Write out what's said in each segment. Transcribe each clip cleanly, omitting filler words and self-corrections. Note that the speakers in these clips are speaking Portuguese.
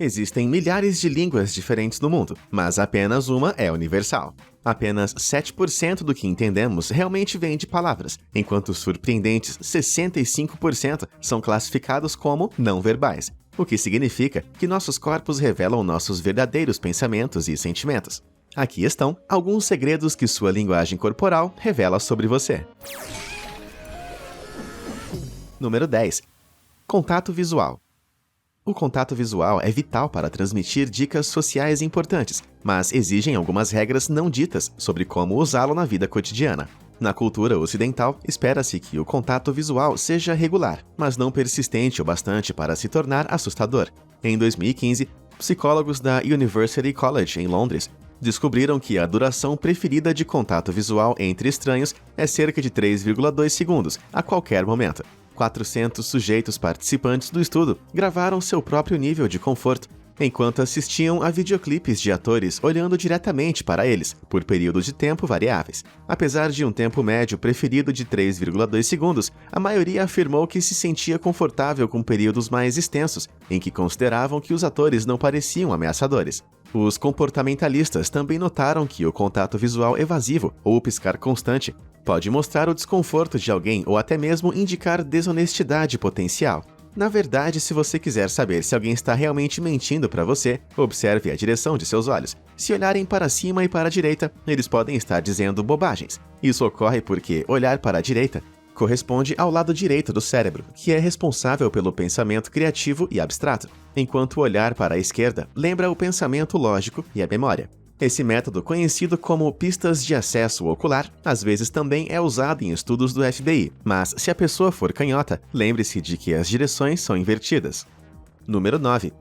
Existem milhares de línguas diferentes no mundo, mas apenas uma é universal. Apenas 7% do que entendemos realmente vem de palavras, enquanto surpreendentes 65% são classificados como não verbais, o que significa que nossos corpos revelam nossos verdadeiros pensamentos e sentimentos. Aqui estão alguns segredos que sua linguagem corporal revela sobre você. Número 10. Contato visual. O contato visual é vital para transmitir dicas sociais importantes, mas exigem algumas regras não ditas sobre como usá-lo na vida cotidiana. Na cultura ocidental, espera-se que o contato visual seja regular, mas não persistente o bastante para se tornar assustador. Em 2015, psicólogos da University College, em Londres, descobriram que a duração preferida de contato visual entre estranhos é cerca de 3,2 segundos, a qualquer momento. 400 sujeitos participantes do estudo gravaram seu próprio nível de conforto, enquanto assistiam a videoclipes de atores olhando diretamente para eles, por períodos de tempo variáveis. Apesar de um tempo médio preferido de 3,2 segundos, a maioria afirmou que se sentia confortável com períodos mais extensos, em que consideravam que os atores não pareciam ameaçadores. Os comportamentalistas também notaram que o contato visual evasivo, ou piscar constante, pode mostrar o desconforto de alguém ou até mesmo indicar desonestidade potencial. Na verdade, se você quiser saber se alguém está realmente mentindo para você, observe a direção de seus olhos. Se olharem para cima e para a direita, eles podem estar dizendo bobagens. Isso ocorre porque olhar para a direita corresponde ao lado direito do cérebro, que é responsável pelo pensamento criativo e abstrato, enquanto olhar para a esquerda lembra o pensamento lógico e a memória. Esse método, conhecido como pistas de acesso ocular, às vezes também é usado em estudos do FBI, mas se a pessoa for canhota, lembre-se de que as direções são invertidas. Número 9.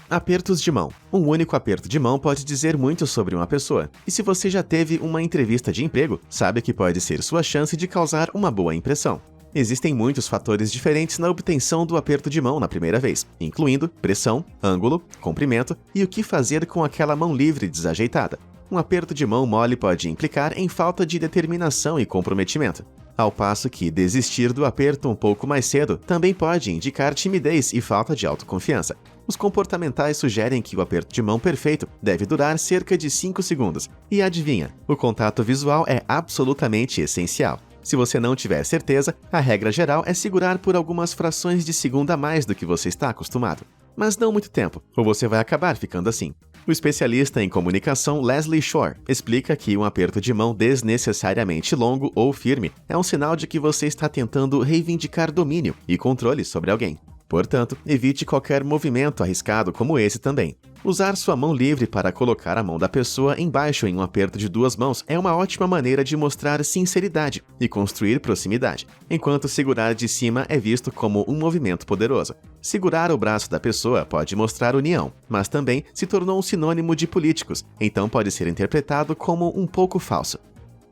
Apertos de mão. Um único aperto de mão pode dizer muito sobre uma pessoa, e se você já teve uma entrevista de emprego, sabe que pode ser sua chance de causar uma boa impressão. Existem muitos fatores diferentes na obtenção do aperto de mão na primeira vez, incluindo pressão, ângulo, comprimento e o que fazer com aquela mão livre desajeitada. Um aperto de mão mole pode implicar em falta de determinação e comprometimento, ao passo que desistir do aperto um pouco mais cedo também pode indicar timidez e falta de autoconfiança. Os comportamentais sugerem que o aperto de mão perfeito deve durar cerca de 5 segundos. E adivinha, o contato visual é absolutamente essencial. Se você não tiver certeza, a regra geral é segurar por algumas frações de segundo a mais do que você está acostumado. Mas não muito tempo, ou você vai acabar ficando assim. O especialista em comunicação Leslie Shore explica que um aperto de mão desnecessariamente longo ou firme é um sinal de que você está tentando reivindicar domínio e controle sobre alguém. Portanto, evite qualquer movimento arriscado como esse também. Usar sua mão livre para colocar a mão da pessoa embaixo em um aperto de duas mãos é uma ótima maneira de mostrar sinceridade e construir proximidade, enquanto segurar de cima é visto como um movimento poderoso. Segurar o braço da pessoa pode mostrar união, mas também se tornou um sinônimo de políticos, então pode ser interpretado como um pouco falso.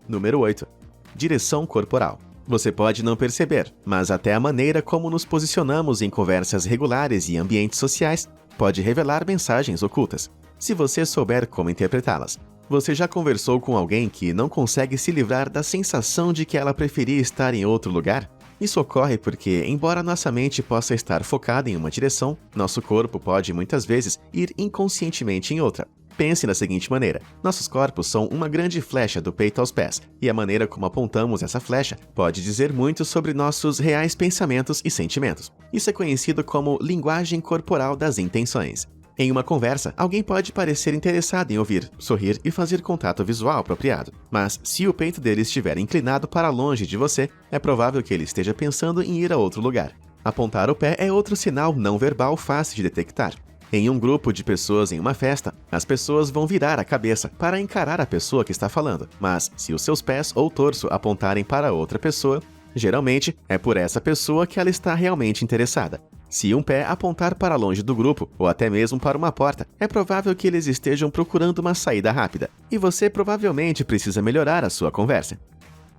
Número 8. Direção corporal. Você pode não perceber, mas até a maneira como nos posicionamos em conversas regulares e ambientes sociais pode revelar mensagens ocultas, se você souber como interpretá-las. Você já conversou com alguém que não consegue se livrar da sensação de que ela preferia estar em outro lugar? Isso ocorre porque, embora nossa mente possa estar focada em uma direção, nosso corpo pode muitas vezes ir inconscientemente em outra. Pense da seguinte maneira: nossos corpos são uma grande flecha do peito aos pés, e a maneira como apontamos essa flecha pode dizer muito sobre nossos reais pensamentos e sentimentos. Isso é conhecido como linguagem corporal das intenções. Em uma conversa, alguém pode parecer interessado em ouvir, sorrir e fazer contato visual apropriado, mas se o peito dele estiver inclinado para longe de você, é provável que ele esteja pensando em ir a outro lugar. Apontar o pé é outro sinal não verbal fácil de detectar. Em um grupo de pessoas em uma festa, as pessoas vão virar a cabeça para encarar a pessoa que está falando, mas se os seus pés ou torso apontarem para outra pessoa, geralmente é por essa pessoa que ela está realmente interessada. Se um pé apontar para longe do grupo, ou até mesmo para uma porta, é provável que eles estejam procurando uma saída rápida, e você provavelmente precisa melhorar a sua conversa.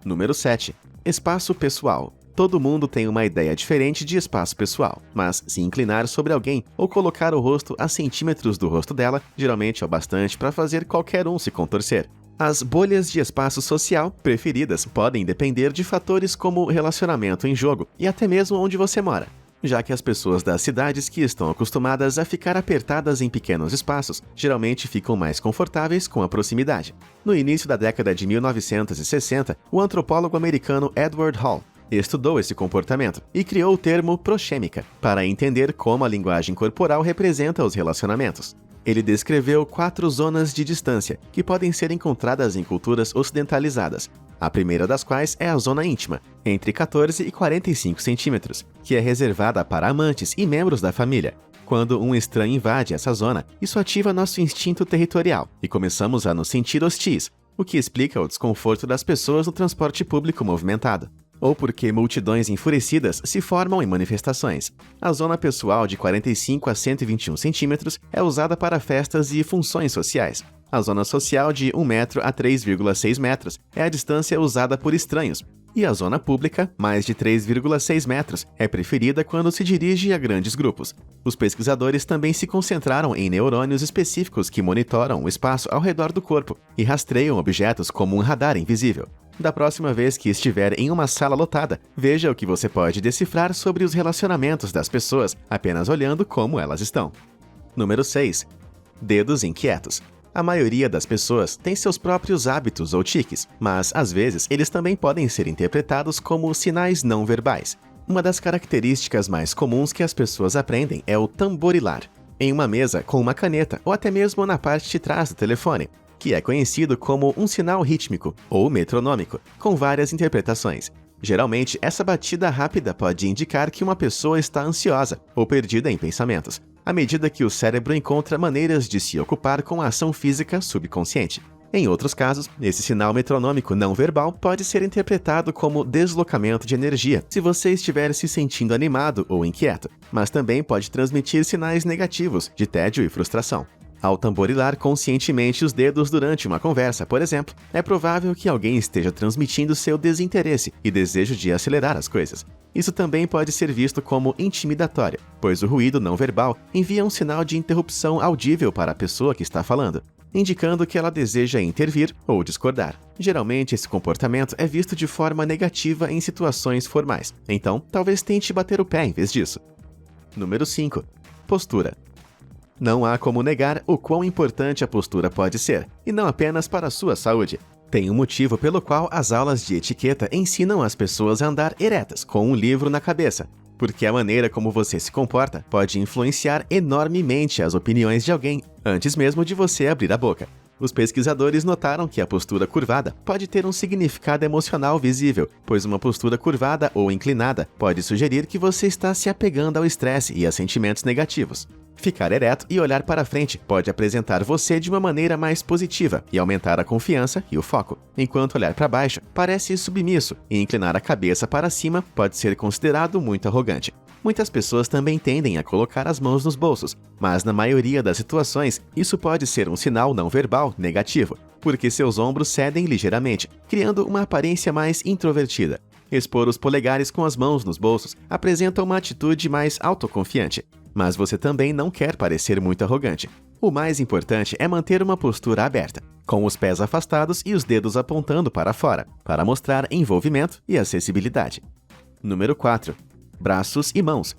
Número 7. Espaço pessoal. Todo mundo tem uma ideia diferente de espaço pessoal, mas se inclinar sobre alguém ou colocar o rosto a centímetros do rosto dela, geralmente é o bastante para fazer qualquer um se contorcer. As bolhas de espaço social preferidas podem depender de fatores como relacionamento em jogo e até mesmo onde você mora. já que as pessoas das cidades que estão acostumadas a ficar apertadas em pequenos espaços geralmente ficam mais confortáveis com a proximidade. No início da década de 1960, o antropólogo americano Edward Hall estudou esse comportamento e criou o termo proxêmica para entender como a linguagem corporal representa os relacionamentos. Ele descreveu 4 zonas de distância que podem ser encontradas em culturas ocidentalizadas. A primeira das quais é a zona íntima, entre 14 e 45 centímetros, que é reservada para amantes e membros da família. Quando um estranho invade essa zona, isso ativa nosso instinto territorial e começamos a nos sentir hostis, o que explica o desconforto das pessoas no transporte público movimentado. Ou porque multidões enfurecidas se formam em manifestações. A zona pessoal de 45 a 121 centímetros é usada para festas e funções sociais. A zona social de 1 metro a 3,6 metros é a distância usada por estranhos. E a zona pública, mais de 3,6 metros, é preferida quando se dirige a grandes grupos. Os pesquisadores também se concentraram em neurônios específicos que monitoram o espaço ao redor do corpo e rastreiam objetos como um radar invisível. Da próxima vez que estiver em uma sala lotada, veja o que você pode decifrar sobre os relacionamentos das pessoas apenas olhando como elas estão. Número 6. Dedos inquietos. A maioria das pessoas tem seus próprios hábitos ou tiques, mas às vezes eles também podem ser interpretados como sinais não verbais. Uma das características mais comuns que as pessoas aprendem é o tamborilar, em uma mesa com uma caneta ou até mesmo na parte de trás do telefone, que é conhecido como um sinal rítmico ou metronômico, com várias interpretações. Geralmente, essa batida rápida pode indicar que uma pessoa está ansiosa ou perdida em pensamentos, à medida que o cérebro encontra maneiras de se ocupar com a ação física subconsciente. Em outros casos, esse sinal metronômico não verbal pode ser interpretado como deslocamento de energia se você estiver se sentindo animado ou inquieto, mas também pode transmitir sinais negativos de tédio e frustração. Ao tamborilar conscientemente os dedos durante uma conversa, por exemplo, é provável que alguém esteja transmitindo seu desinteresse e desejo de acelerar as coisas. Isso também pode ser visto como intimidatório, pois o ruído não verbal envia um sinal de interrupção audível para a pessoa que está falando, indicando que ela deseja intervir ou discordar. Geralmente, esse comportamento é visto de forma negativa em situações formais, então talvez tente bater o pé em vez disso. Número 5. Postura. Não há como negar o quão importante a postura pode ser, e não apenas para a sua saúde. Tem um motivo pelo qual as aulas de etiqueta ensinam as pessoas a andar eretas, com um livro na cabeça, porque a maneira como você se comporta pode influenciar enormemente as opiniões de alguém, antes mesmo de você abrir a boca. Os pesquisadores notaram que a postura curvada pode ter um significado emocional visível, pois uma postura curvada ou inclinada pode sugerir que você está se apegando ao estresse e a sentimentos negativos. Ficar ereto e olhar para frente pode apresentar você de uma maneira mais positiva e aumentar a confiança e o foco, enquanto olhar para baixo parece submisso e inclinar a cabeça para cima pode ser considerado muito arrogante. Muitas pessoas também tendem a colocar as mãos nos bolsos, mas na maioria das situações isso pode ser um sinal não verbal negativo, porque seus ombros cedem ligeiramente, criando uma aparência mais introvertida. Expor os polegares com as mãos nos bolsos apresenta uma atitude mais autoconfiante. Mas você também não quer parecer muito arrogante. O mais importante é manter uma postura aberta, com os pés afastados e os dedos apontando para fora, para mostrar envolvimento e acessibilidade. Número 4. Braços e mãos.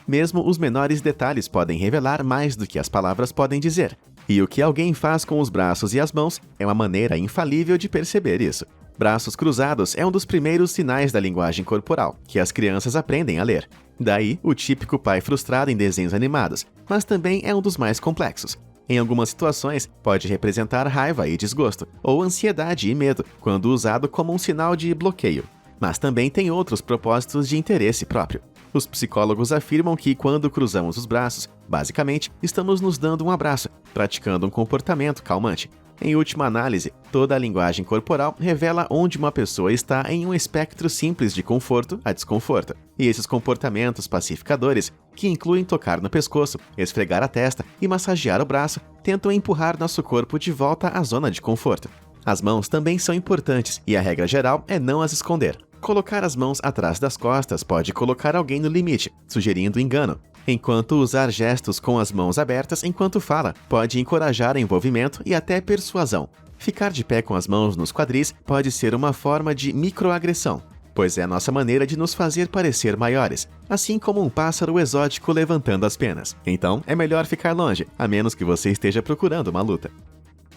Mesmo os menores detalhes podem revelar mais do que as palavras podem dizer. E o que alguém faz com os braços e as mãos é uma maneira infalível de perceber isso. Braços cruzados é um dos primeiros sinais da linguagem corporal, que as crianças aprendem a ler. Daí, o típico pai frustrado em desenhos animados, mas também é um dos mais complexos. Em algumas situações, pode representar raiva e desgosto, ou ansiedade e medo, quando usado como um sinal de bloqueio. Mas também tem outros propósitos de interesse próprio. Os psicólogos afirmam que quando cruzamos os braços, basicamente, estamos nos dando um abraço, praticando um comportamento calmante. Em última análise, toda a linguagem corporal revela onde uma pessoa está em um espectro simples de conforto a desconforto. E esses comportamentos pacificadores, que incluem tocar no pescoço, esfregar a testa e massagear o braço, tentam empurrar nosso corpo de volta à zona de conforto. As mãos também são importantes e a regra geral é não as esconder. Colocar as mãos atrás das costas pode colocar alguém no limite, sugerindo engano, enquanto usar gestos com as mãos abertas enquanto fala pode encorajar envolvimento e até persuasão. Ficar de pé com as mãos nos quadris pode ser uma forma de microagressão. pois é a nossa maneira de nos fazer parecer maiores, assim como um pássaro exótico levantando as penas. Então, é melhor ficar longe, a menos que você esteja procurando uma luta.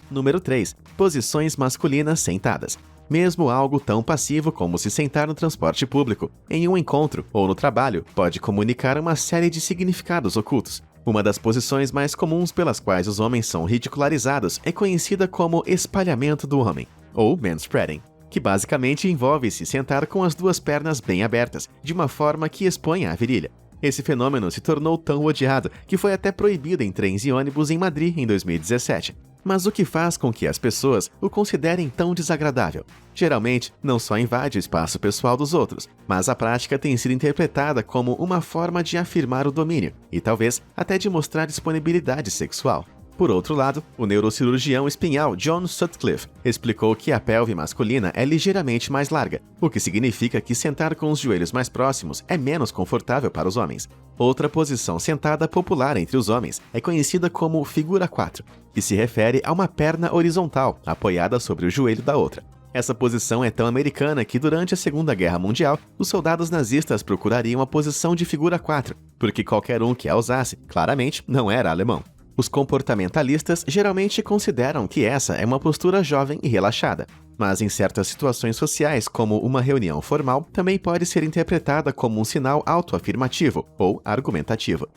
Número 3. Posições masculinas sentadas. Mesmo algo tão passivo como se sentar no transporte público, em um encontro ou no trabalho, pode comunicar uma série de significados ocultos. Uma das posições mais comuns pelas quais os homens são ridicularizados é conhecida como espalhamento do homem, ou manspreading, que basicamente envolve se sentar com as duas pernas bem abertas, de uma forma que expõe a virilha. Esse fenômeno se tornou tão odiado que foi até proibido em trens e ônibus em Madrid em 2017. Mas o que faz com que as pessoas o considerem tão desagradável? Geralmente, não só invade o espaço pessoal dos outros, mas a prática tem sido interpretada como uma forma de afirmar o domínio e talvez até de mostrar disponibilidade sexual. Por outro lado, o neurocirurgião espinhal John Sutcliffe explicou que a pelve masculina é ligeiramente mais larga, o que significa que sentar com os joelhos mais próximos é menos confortável para os homens. Outra posição sentada popular entre os homens é conhecida como figura 4, que se refere a uma perna horizontal apoiada sobre o joelho da outra. Essa posição é tão americana que durante a Segunda Guerra Mundial, os soldados nazistas procurariam a posição de figura 4, porque qualquer um que a usasse, claramente, não era alemão. Os comportamentalistas geralmente consideram que essa é uma postura jovem e relaxada, mas em certas situações sociais, como uma reunião formal, também pode ser interpretada como um sinal autoafirmativo ou argumentativo.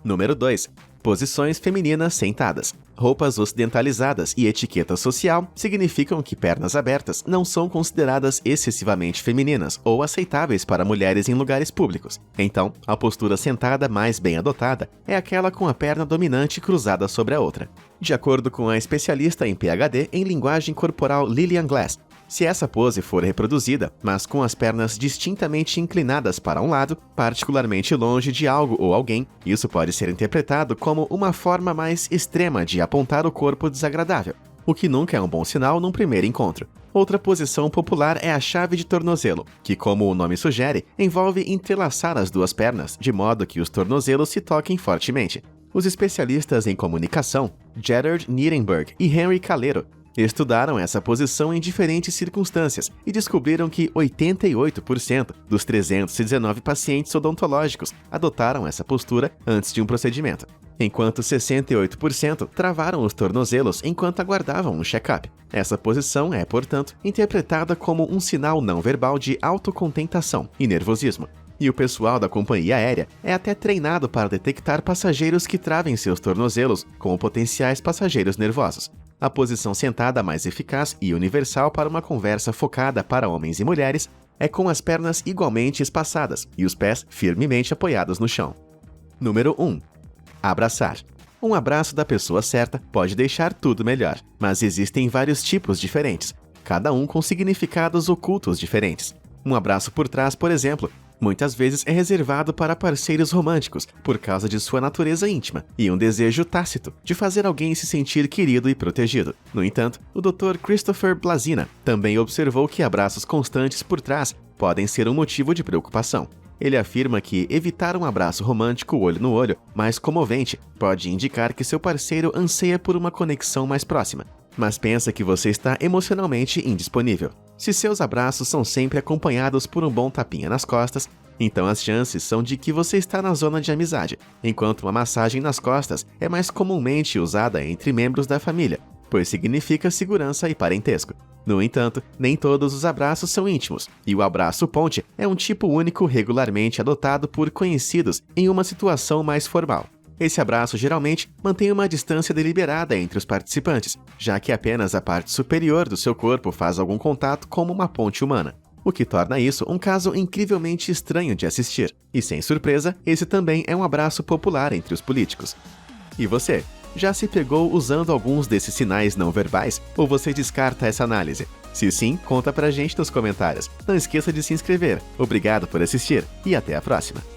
Número 2. Posições femininas sentadas. Roupas ocidentalizadas e etiqueta social significam que pernas abertas não são consideradas excessivamente femininas ou aceitáveis para mulheres em lugares públicos. Então, a postura sentada mais bem adotada é aquela com a perna dominante cruzada sobre a outra. De acordo com a especialista em PhD em linguagem corporal Lillian Glass, se essa pose for reproduzida, mas com as pernas distintamente inclinadas para um lado, particularmente longe de algo ou alguém, isso pode ser interpretado como uma forma mais extrema de apontar o corpo desagradável, o que nunca é um bom sinal num primeiro encontro. Outra posição popular é a chave de tornozelo, que, como o nome sugere, envolve entrelaçar as duas pernas, de modo que os tornozelos se toquem fortemente. Os especialistas em comunicação, Gerard Nierenberg e Henry Calero, estudaram essa posição em diferentes circunstâncias e descobriram que 88% dos 319 pacientes odontológicos adotaram essa postura antes de um procedimento, enquanto 68% travaram os tornozelos enquanto aguardavam um check-up. Essa posição é, portanto, interpretada como um sinal não verbal de autocontentação e nervosismo. E o pessoal da companhia aérea é até treinado para detectar passageiros que travem seus tornozelos como potenciais passageiros nervosos. A posição sentada mais eficaz e universal para uma conversa focada para homens e mulheres é com as pernas igualmente espaçadas e os pés firmemente apoiados no chão. Número 1. Abraçar. Um abraço da pessoa certa pode deixar tudo melhor, mas existem vários tipos diferentes, cada um com significados ocultos diferentes. Um abraço por trás, por exemplo, muitas vezes é reservado para parceiros românticos por causa de sua natureza íntima e um desejo tácito de fazer alguém se sentir querido e protegido. No entanto, o Dr. Christopher Blazina também observou que abraços constantes por trás podem ser um motivo de preocupação. Ele afirma que evitar um abraço romântico olho no olho mais comovente pode indicar que seu parceiro anseia por uma conexão mais próxima, mas pensa que você está emocionalmente indisponível. Se seus abraços são sempre acompanhados por um bom tapinha nas costas, então as chances são de que você está na zona de amizade, enquanto uma massagem nas costas é mais comumente usada entre membros da família, pois significa segurança e parentesco. No entanto, nem todos os abraços são íntimos, e o abraço ponte é um tipo único regularmente adotado por conhecidos em uma situação mais formal. Esse abraço geralmente mantém uma distância deliberada entre os participantes, já que apenas a parte superior do seu corpo faz algum contato como uma ponte humana, o que torna isso um caso incrivelmente estranho de assistir. E sem surpresa, esse também é um abraço popular entre os políticos. E você? Já se pegou usando alguns desses sinais não verbais ou você descarta essa análise? Se sim, conta pra gente nos comentários. Não esqueça de se inscrever. Obrigado por assistir e até a próxima!